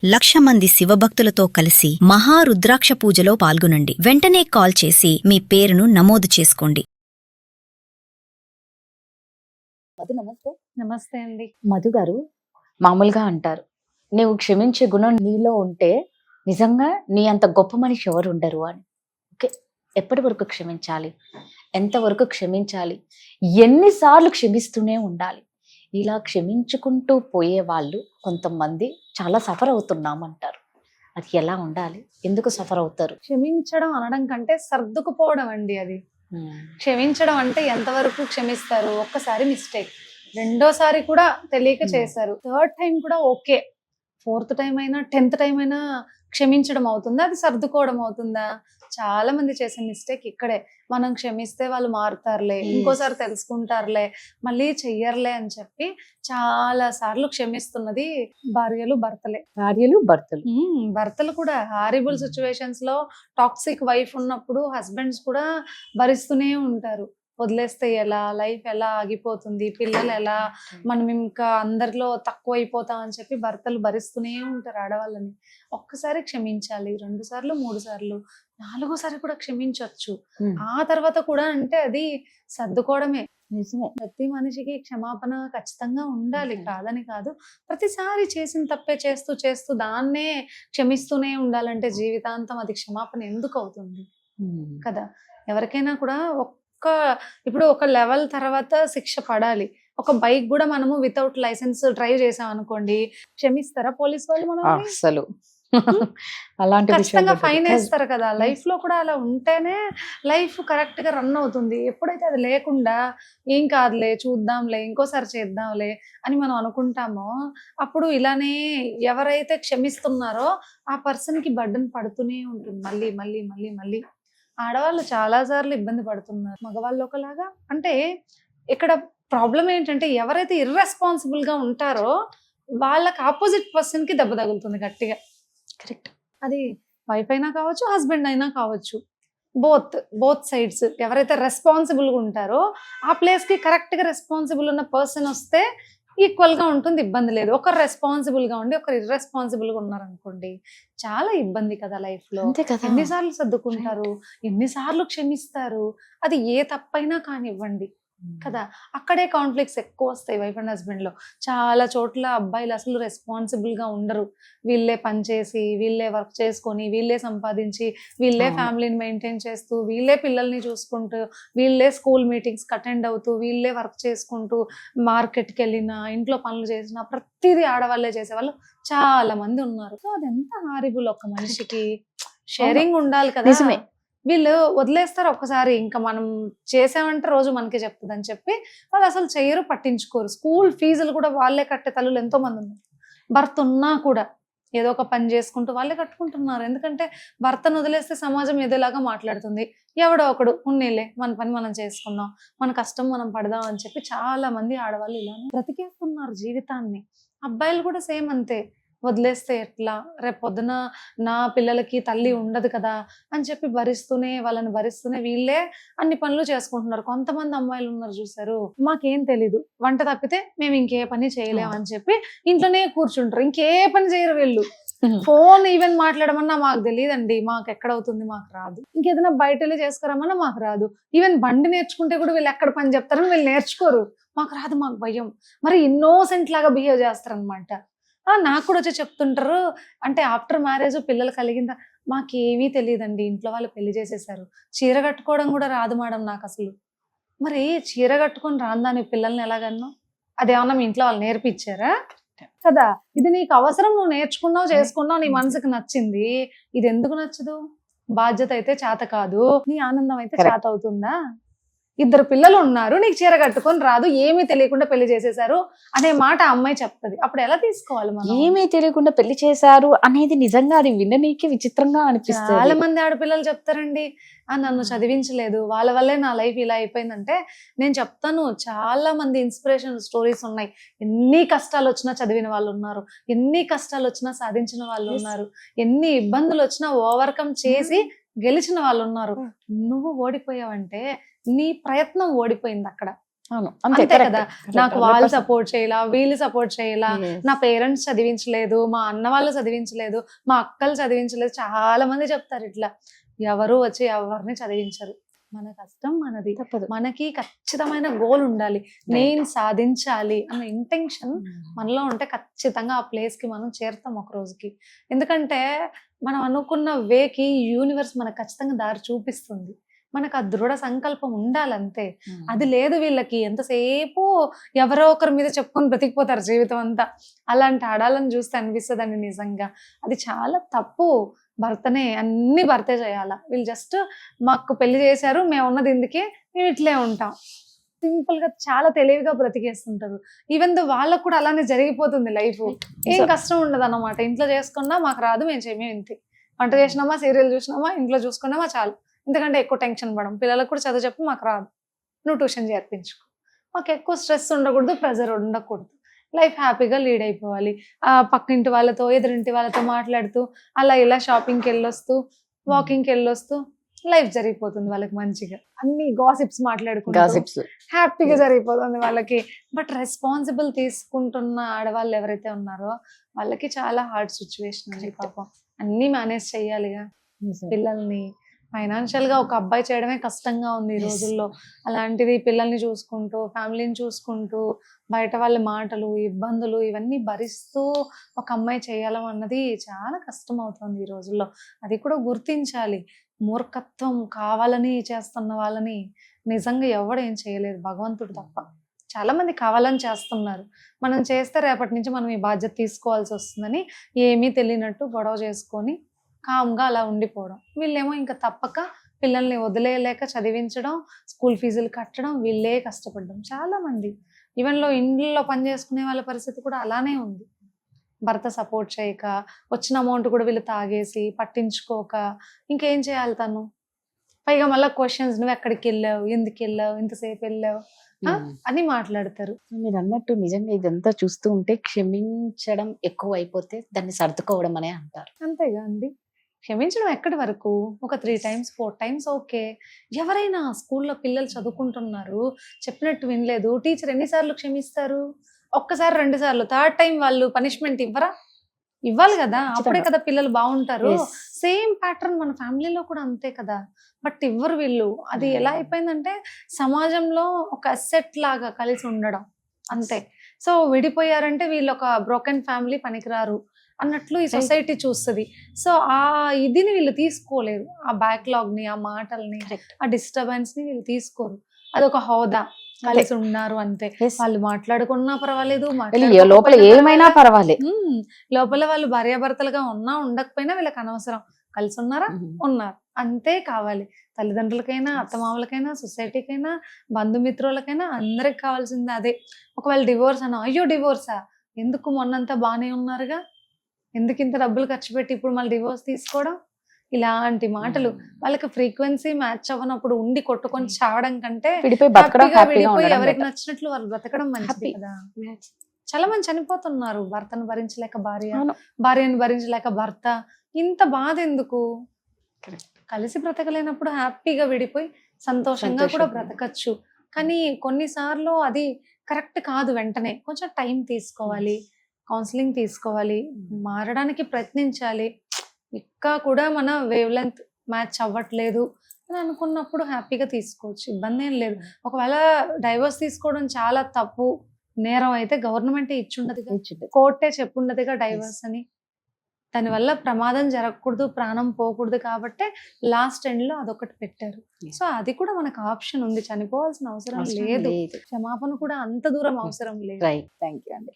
1,00,000 మంది శివభక్తులతో కలిసి మహారుద్రాక్ష పూజలో పాల్గొనండి. వెంటనే కాల్ చేసి మీ పేరును నమోదు చేసుకోండి. మధు నమస్తే. నమస్తే అండి. మధు గారు, మామూలుగా అంటారు, నీవు క్షమించే గుణం నీలో ఉంటే నిజంగా నీ అంత గొప్ప మనిషి ఎవరు ఉండరు అని. ఓకే, ఎప్పటి వరకు క్షమించాలి, ఎంతవరకు క్షమించాలి, ఎన్నిసార్లు క్షమిస్తూనే ఉండాలి? ఇలా క్షమించుకుంటూ పోయే వాళ్ళు కొంతమంది చాలా సఫర్ అవుతున్నాం అంటారు. అది ఎలా ఉండాలి, ఎందుకు సఫర్ అవుతారు? క్షమించడం అనడం కంటే సర్దుకుపోవడం అండి. అది క్షమించడం అంటే ఎంతవరకు క్షమిస్తారు? ఒక్కసారి మిస్టేక్, రెండోసారి కూడా తెలియక చేశారు, థర్డ్ టైం కూడా ఓకే, ఫోర్త్ టైం అయినా 10th టైం అయినా క్షమించడం అవుతుందా? అది సర్దుకోవడం అవుతుందా? చాలా మంది చేసే మిస్టేక్ ఇక్కడే. మనం క్షమిస్తే వాళ్ళు మారుతారులే, ఇంకోసారి తెలుసుకుంటారులే, మళ్ళీ చెయ్యర్లే అని చెప్పి చాలా సార్లు క్షమిస్తున్నది భార్యలు భర్తలే. భర్తలు కూడా హారిబుల్ సిచ్యువేషన్స్ లో టాక్సిక్ వైఫ్ ఉన్నప్పుడు హస్బెండ్స్ కూడా భరిస్తూనే ఉంటారు. వదిలేస్తే ఎలా, లైఫ్ ఎలా ఆగిపోతుంది, పిల్లలు ఎలా, మనం ఇంకా అందరిలో తక్కువ అయిపోతాం అని చెప్పి భర్తలు భరిస్తూనే ఉంటారు ఆడవాళ్ళని. ఒక్కసారి క్షమించాలి, 2 సార్లు 3 సార్లు 4సారి కూడా క్షమించవచ్చు. ఆ తర్వాత కూడా అంటే అది సర్దుకోవడమే. నిజమే. ప్రతి మనిషికి క్షమాపణ ఖచ్చితంగా ఉండాలి, కాదని కాదు. ప్రతిసారి చేసిన తప్పే చేస్తూ చేస్తూ దాన్నే క్షమిస్తూనే ఉండాలంటే జీవితాంతం అది క్షమాపణ ఎందుకు అవుతుంది కదా? ఎవరికైనా కూడా ఇప్పుడు ఒక లెవెల్ తర్వాత శిక్ష పడాలి. ఒక బైక్ కూడా మనము వితౌట్ లైసెన్స్ డ్రైవ్ చేసాం అనుకోండి, క్షమిస్తారా పోలీస్ వాళ్ళు? మనం అసలు అలాంటి ఖచ్చితంగా ఫైన్ వేస్తారు కదా. లైఫ్ లో కూడా అలా ఉంటేనే లైఫ్ కరెక్ట్ గా రన్ అవుతుంది. ఎప్పుడైతే అది లేకుండా ఏం కాదులే, చూద్దాంలే, ఇంకోసారి చేద్దాంలే అని మనం అనుకుంటామో అప్పుడు ఇలానే ఎవరైతే క్షమిస్తున్నారో ఆ పర్సన్ కి బర్డన్ పడుతూనే ఉంటుంది మళ్ళీ మళ్ళీ మళ్ళీ మళ్ళీ. ఆడవాళ్ళు చాలా సార్లు ఇబ్బంది పడుతున్నారు, మగవాళ్ళు ఒకలాగా. అంటే ఇక్కడ ప్రాబ్లం ఏంటంటే ఎవరైతే ఇర్రెస్పాన్సిబుల్ గా ఉంటారో వాళ్ళకి ఆపోజిట్ పర్సన్ కి దెబ్బ తగులుతుంది గట్టిగా. కరెక్ట్. అది వైఫ్ అయినా కావచ్చు, హస్బెండ్ అయినా కావచ్చు, బోత్ సైడ్స్. ఎవరైతే రెస్పాన్సిబుల్ గా ఉంటారో ఆ ప్లేస్ కి కరెక్ట్ గా రెస్పాన్సిబుల్ ఉన్న పర్సన్ వస్తే ఈక్వల్ గా ఉంటుంది, ఇబ్బంది లేదు. ఒకరు రెస్పాన్సిబుల్ గా ఉండి ఒకరు ఇర్రెస్పాన్సిబుల్ గా ఉన్నారనుకోండి, చాలా ఇబ్బంది కదా లైఫ్ లో. ఎన్నిసార్లు సర్దుకుంటారు, ఎన్నిసార్లు క్షమిస్తారు? అది ఏ తప్పైనా కానివ్వండి కదా. అక్కడే కాన్ఫ్లిక్ట్స్ ఎక్కువ వస్తాయి వైఫ్ అండ్ హస్బెండ్ లో. చాలా చోట్ల అబ్బాయిలు అసలు రెస్పాన్సిబుల్ గా ఉండరు. వీళ్ళే పని చేసి, వీళ్ళే వర్క్ చేసుకొని, వీళ్ళే సంపాదించి, వీళ్ళే ఫ్యామిలీని మెయింటైన్ చేస్తూ, వీళ్ళే పిల్లల్ని చూసుకుంటూ, వీళ్ళే స్కూల్ మీటింగ్స్ అటెండ్ అవుతూ, వీళ్ళే వర్క్ చేసుకుంటూ, మార్కెట్కి వెళ్ళినా, ఇంట్లో పనులు చేసినా ప్రతిదీ ఆడవాళ్ళే చేసేవాళ్ళు చాలా మంది ఉన్నారు. సో అది ఎంత హారిబుల్. ఒక మనిషికి షేరింగ్ ఉండాలి కదా. నిజమే. వీళ్ళు వదిలేస్తారు ఒక్కసారి, ఇంకా మనం చేసామంటే రోజు మనకి చెప్తుంది అని చెప్పి వాళ్ళు అసలు చెయ్యరు, పట్టించుకోరు. స్కూల్ ఫీజులు కూడా వాళ్ళే కట్టే తల్లులు ఎంతో మంది ఉన్నారు. భర్త ఉన్నా కూడా ఏదో ఒక పని చేసుకుంటూ వాళ్ళే కట్టుకుంటున్నారు. ఎందుకంటే భర్తను వదిలేస్తే సమాజం ఏదోలాగా మాట్లాడుతుంది. ఎవడో ఒకడు ఉన్నీలే, మన పని మనం చేసుకుందాం, మన కష్టం మనం పడదాం అని చెప్పి చాలా మంది ఆడవాళ్ళు ఇలానే బ్రతికేస్తున్నారు జీవితాన్ని. అబ్బాయిలు కూడా సేమ్ అంతే. వదిలేస్తే ఎట్లా, రేపు పొద్దున నా పిల్లలకి తల్లి ఉండదు కదా అని చెప్పి వాళ్ళని భరిస్తూనే వీళ్ళే అన్ని పనులు చేసుకుంటున్నారు. కొంతమంది అమ్మాయిలు ఉన్నారు చూసారు, మాకేం తెలీదు, వంట తప్పితే మేము ఇంకే పని చేయలేము అని చెప్పి ఇంట్లోనే కూర్చుంటారు, ఇంకే పని చేయరు వీళ్ళు. ఫోన్ ఈవెన్ మాట్లాడమన్నా మాకు తెలియదండి, మాకు ఎక్కడవుతుంది, మాకు రాదు. ఇంకేదైనా బయట వెళ్ళి చేసుకురామన్నా మాకు రాదు. ఈవెన్ బండి నేర్చుకుంటే కూడా వీళ్ళు ఎక్కడ పని చెప్తారని వీళ్ళు నేర్చుకోరు. మాకు రాదు, మాకు భయం. మరి ఇన్నోసెంట్ లాగా బిహేవ్ చేస్తారనమాట. నాకు కూడా వచ్చి చెప్తుంటారు, అంటే ఆఫ్టర్ మ్యారేజ్ పిల్లలు కలిగిందా, మాకేమీ తెలియదండి, ఇంట్లో వాళ్ళు పెళ్లి చేసేసారు, చీర కట్టుకోవడం కూడా రాదు మేడం నాకు అసలు. మరి చీర కట్టుకొని రాందాని పిల్లల్ని ఎలాగన్నా, అదేమన్నా మీ ఇంట్లో వాళ్ళు నేర్పించారా కదా? ఇది నీకు అవసరం, నువ్వు నేర్చుకున్నావు, చేసుకున్నావు, నీ మనసుకు నచ్చింది. ఇది ఎందుకు నచ్చదు? బాధ్యత అయితే చేత కాదు, నీ ఆనందం అయితే చేత అవుతుందా? 2 పిల్లలు ఉన్నారు, నీకు చీర కట్టుకొని రాదు, ఏమీ తెలియకుండా పెళ్లి చేసేసారు అనే మాట ఆ అమ్మాయి చెప్తుంది. అప్పుడు ఎలా తీసుకోవాలి మనం? ఏమీ తెలియకుండా పెళ్లి చేశారు అనేది నిజంగా అది విననీకి విచిత్రంగా అనిపిస్తుంది. చాలా మంది ఆడపిల్లలు చెప్తారండి, నన్ను చదివించలేదు, వాళ్ళ వల్లే నా లైఫ్ ఇలా అయిపోయిందంటే. నేను చెప్తాను, చాలా మంది ఇన్స్పిరేషన్ స్టోరీస్ ఉన్నాయి. ఎన్ని కష్టాలు వచ్చినా చదివిన వాళ్ళు ఉన్నారు, ఎన్ని కష్టాలు వచ్చినా సాధించిన వాళ్ళు ఉన్నారు, ఎన్ని ఇబ్బందులు వచ్చినా ఓవర్కమ్ చేసి గెలిచిన వాళ్ళు ఉన్నారు. నువ్వు ఓడిపోయావంటే నీ ప్రయత్నం ఓడిపోయింది అక్కడ. అవును అంతే correct, కదా. correct, నాకు వాళ్ళు 100%. సపోర్ట్ చేయాలా, వీళ్ళు సపోర్ట్ చేయాలా, Yes. నా పేరెంట్స్ చదివించలేదు, మా అన్న వాళ్ళు చదివించలేదు, మా అక్కలు చదివించలేదు. చాలా మంది చెప్తారు ఇట్లా. ఎవరు వచ్చి ఎవరిని చదివించరు. మన కష్టం మనది. తప్పదు. మనకి ఖచ్చితమైన గోల్ ఉండాలి. నేను సాధించాలి అన్న ఇంటెన్షన్ మనలో ఉంటే ఖచ్చితంగా ఆ ప్లేస్ కి మనం చేరుతాం ఒక రోజుకి. ఎందుకంటే మనం అనుకున్న వేకి యూనివర్స్ మనకు ఖచ్చితంగా దారి చూపిస్తుంది. మనకు ఆ దృఢ సంకల్పం ఉండాలంతే. అది లేదు వీళ్ళకి. ఎంతసేపు ఎవరో ఒకరి మీద చెప్పుకొని బ్రతికిపోతారు జీవితం అంతా. అలాంటి ఆడాలని చూస్తే అనిపిస్తుందండి నిజంగా. అది చాలా తప్పు. భర్తనే అన్ని భర్తే చేయాల. వీళ్ళు జస్ట్ మాకు పెళ్లి చేశారు, మేము ఉన్నది ఇందుకే, మేము ఇట్లే ఉంటాం. సింపుల్ గా చాలా తెలివిగా బ్రతికేస్తుంటారు. ఈవెన్ దో వాళ్ళకు కూడా అలానే జరిగిపోతుంది లైఫ్. ఏం కష్టం ఉండదు అన్నమాట. ఇంట్లో చేసుకున్నా మాకు రాదు, మేము చేయమే ఇంతే. వంట చేసినామా, సీరియల్ చూసినామా, ఇంట్లో చూసుకున్నామా చాలు. ఎందుకంటే ఎక్కువ టెన్షన్ పడం. పిల్లలకు కూడా చదువు చెప్పు, మాకు రాదు, నువ్వు ట్యూషన్ చేర్పించుకో. మాకు ఎక్కువ స్ట్రెస్ ఉండకూడదు, ప్రెజర్ ఉండకూడదు. లైఫ్ హ్యాపీగా లీడ్ అయిపోవాలి. ఆ పక్కింటి వాళ్ళతో, ఎదురింటి వాళ్ళతో మాట్లాడుతూ, అలా ఇలా షాపింగ్కి వెళ్ళొస్తూ, వాకింగ్కి వెళ్ళొస్తూ లైఫ్ జరిగిపోతుంది వాళ్ళకి మంచిగా. అన్ని గాసిప్స్ మాట్లాడుకుంటూ హ్యాపీగా జరిగిపోతుంది వాళ్ళకి. బట్ రెస్పాన్సిబుల్ తీసుకుంటున్న ఆడవాళ్ళు ఎవరైతే ఉన్నారో వాళ్ళకి చాలా హార్డ్ సిచ్యువేషన్ అండి పాపం. అన్ని మేనేజ్ చెయ్యాలిగా. పిల్లల్ని ఫైనాన్షియల్ గా ఒక అబ్బాయి చేయడమే కష్టంగా ఉంది ఈ రోజుల్లో. అలాంటిది పిల్లల్ని చూసుకుంటూ, ఫ్యామిలీని చూసుకుంటూ, బయట వాళ్ళ మాటలు, ఇబ్బందులు ఇవన్నీ భరిస్తూ ఒక అమ్మాయి చేయాలం అన్నది చాలా కష్టం అవుతుంది ఈ రోజుల్లో. అది కూడా గుర్తించాలి. మూర్ఖత్వం కావాలని చేస్తున్న వాళ్ళని నిజంగా ఎవడు ఏం చేయలేదు, భగవంతుడు తప్ప. చాలా మంది కావాలని చేస్తున్నారు. మనం చేస్తే రేపటి నుంచి మనం ఈ బాధ్యత తీసుకోవాల్సి వస్తుందని ఏమీ తెలియనట్టు గొడవ చేసుకొని కామ్గా అలా ఉండిపోవడం. వీళ్ళేమో ఇంకా తప్పక పిల్లల్ని వదిలేయలేక చదివించడం, స్కూల్ ఫీజులు కట్టడం, వీళ్ళే కష్టపడడం. చాలా మంది ఈవెన్లో ఇండ్లలో పని చేసుకునే వాళ్ళ పరిస్థితి కూడా అలానే ఉంది. భర్త సపోర్ట్ చేయక, వచ్చిన అమౌంట్ కూడా వీళ్ళు తాగేసి పట్టించుకోక ఇంకేం చేయాలి తను. పైగా మళ్ళీ క్వశ్చన్స్, నువ్వు ఎక్కడికి వెళ్ళావు, ఎందుకు వెళ్ళావు, ఇంతసేపు వెళ్ళావు అని మాట్లాడతారు. మీరు అన్నట్టు నిజంగా ఇదంతా చూస్తూ ఉంటే క్షమించడం ఎక్కువ అయిపోతే దాన్ని సర్దుకోవడం అనే అంటారు. అంతేగా అండి. క్షమించడం ఎక్కడి వరకు? ఒక 3 times 4 times ఓకే. ఎవరైనా స్కూల్లో పిల్లలు చదువుకుంటున్నారు, చెప్పినట్టు వినలేదు, టీచర్ ఎన్నిసార్లు క్షమిస్తారు? ఒక్కసారి 2 సార్లు, 3rd time వాళ్ళు పనిష్మెంట్ ఇవ్వరా? ఇవ్వాలి కదా, అప్పుడే కదా పిల్లలు బాగుంటారు. సేమ్ ప్యాటర్న్ మన ఫ్యామిలీలో కూడా అంతే కదా. బట్ ఇవ్వరు వీళ్ళు. అది ఎలా అయిపోయిందంటే సమాజంలో ఒక అసెట్ లాగా కలిసి ఉండడం అంతే. సో విడిపోయారంటే వీళ్ళు ఒక బ్రోకెన్ ఫ్యామిలీ, పనికిరారు అన్నట్లు ఈ సొసైటీ చూస్తుంది. సో ఆ ఇదిని వీళ్ళు తీసుకోలేరు. ఆ బ్యాక్లాగ్ ని, ఆ మాటల్ని, ఆ డిస్టర్బెన్స్ ని వీళ్ళు తీసుకోరు. అదొక హోదా, కలిసి ఉన్నారు అంతే. వాళ్ళు మాట్లాడుకున్నా పర్వాలేదు, లోపల ఏమైనా పర్వాలేదు. లోపల వాళ్ళు భార్యాభర్తలుగా ఉన్నా ఉండకపోయినా వీళ్ళకి అనవసరం. కలిసి ఉన్నారా, ఉన్నారు, అంతే కావాలి. తల్లిదండ్రులకైనా, అత్తమామలకైనా, సొసైటీకైనా, బంధుమిత్రులకైనా అందరికి కావాల్సింది అదే. ఒకవేళ డివోర్స్ అన్నా, అయ్యో డివోర్సా, ఎందుకు మొన్నంతా బానే ఉన్నారుగా, ఎందుకు ఇంత డబ్బులు ఖర్చు పెట్టి ఇప్పుడు మళ్ళీ డివోర్స్ తీసుకోవడం, ఇలాంటి మాటలు. వాళ్ళకి ఫ్రీక్వెన్సీ మ్యాచ్ అవ్వనప్పుడు ఉండి కొట్టుకొని చావడం కంటే విడిపోయి ఎవరికి నచ్చినట్లు వాళ్ళు బ్రతకడం మంచిది కదా. చాలా మంది చనిపోతున్నారు భర్తను భరించలేక భార్య, భార్యను భరించలేక భర్త. ఇంత బాధ ఎందుకు? కలిసి బ్రతకలేనప్పుడు హ్యాపీగా విడిపోయి సంతోషంగా కూడా బ్రతకచ్చు. కానీ కొన్నిసార్లు అది కరెక్ట్ కాదు. వెంటనే కొంచెం టైం తీసుకోవాలి, కౌన్సిలింగ్ తీసుకోవాలి, మారడానికి ప్రయత్నించాలి. ఇంకా కూడా మన వేవ్ లెంత్ మ్యాచ్ అవ్వట్లేదు అని అనుకున్నప్పుడు హ్యాపీగా తీసుకోవచ్చు, ఇబ్బంది ఏం లేదు. ఒకవేళ డైవర్స్ తీసుకోవడం చాలా తప్పు, నేరం అయితే గవర్నమెంటే ఇచ్చుండదుగా, కోర్టే చెప్పుండదుగా డైవర్స్ అని. దానివల్ల ప్రమాదం జరగకూడదు, ప్రాణం పోకూడదు కాబట్టి లాస్ట్ ఎండ్ లో అదొకటి పెట్టారు. సో అది కూడా మనకు ఆప్షన్ ఉంది. చనిపోవాల్సిన అవసరం లేదు, క్షమాపణ కూడా అంత దూరం అవసరం లేదు. రైట్, థ్యాంక్ యూ అండి.